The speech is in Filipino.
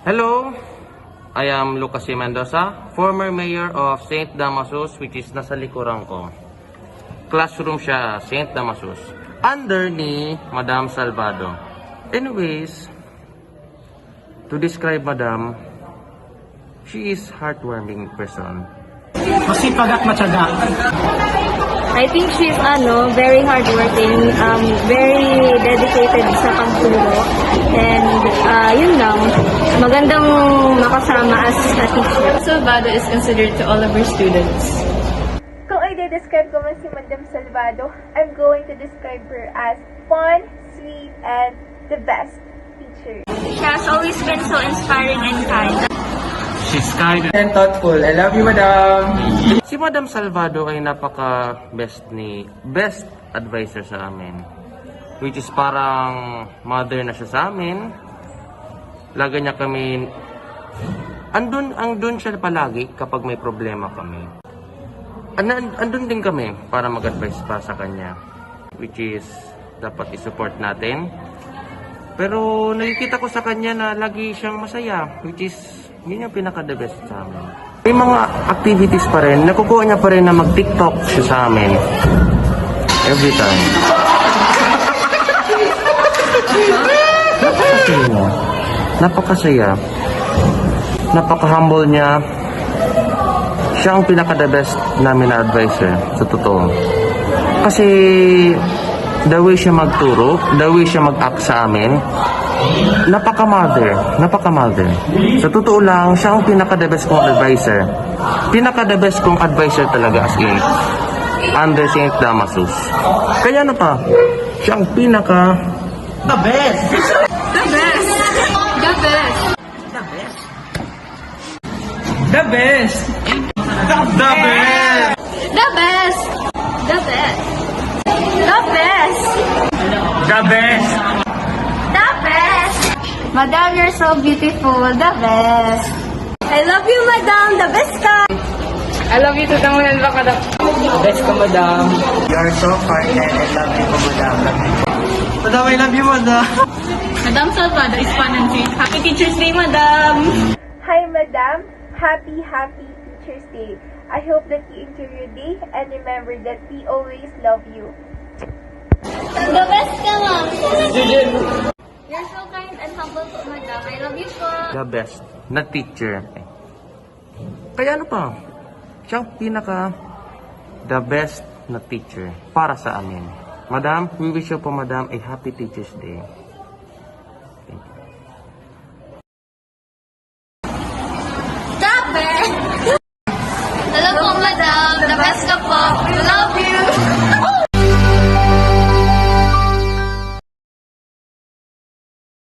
Hello, I am Lucas C. Mendoza, former mayor of St. Damasus, which is nasa likuran ko. Classroom siya, St. Damasus. Under ni Madam Salvado. Anyways, to describe Madam, she is heartwarming person. Masipag at matyaga. I think she's very hardworking, very dedicated sa pagturo. And yun lang, magandang makasama as a teacher. Salvado is considered to all of her students. Kung i-describe ko man si Madam Salvado, I'm going to describe her as fun, sweet, and the best teacher. She has always been so inspiring and kind. She's kind and thoughtful. I love you, madam. Si Madam Salvado ay best advisor sa amin. Which is parang mother na siya sa amin. Lagi niya kami, andun siya palagi kapag may problema kami. Andun din kami para mag-advise pa sa kanya. Which is, dapat i-support natin. Pero nakikita ko sa kanya na lagi siyang masaya. Which is, yun yung pinaka-the best sa amin. May mga activities pa rin. Nakukuha niya pa rin na mag-TikTok siya sa amin. Every time. Napakasaya niya. Napakasaya. Napaka-humble niya. Siya ang pinaka-the best namin na advisor. Sa totoo. Kasi the way siya magturo, the way siya mag-act sa amin, napaka-mother. Sa totoo lang, siya ang pinaka-the best kong advisor. Pinaka-the best kong advisor talaga as in under St. Damasus. Kaya siya ang pinaka The best. The best! The best! The best. The best. The best! The best! The best! The best. The best! Madam, you're so beautiful. The best! I love you, Madam. The best ka! I love you to the moon and back at Best ka, madam. You are so kind and I love you, madam. Madam, I love you, madam. Madam Salvado is fun and sweet. Happy Teacher's Day, Madam! Hi, Madam. Happy Teacher's Day. I hope that you enjoy your day and remember that we always love you. The best ka, Ma'am. You're so kind and humble po, Madam. I love you po. the best na teacher. Kaya siya ang pinaka the best na teacher para sa amin. Madam, we wish you po, Madam, a happy Teacher's Day. Thank you. The best! Hello po, Madam. The best ka po. We love you.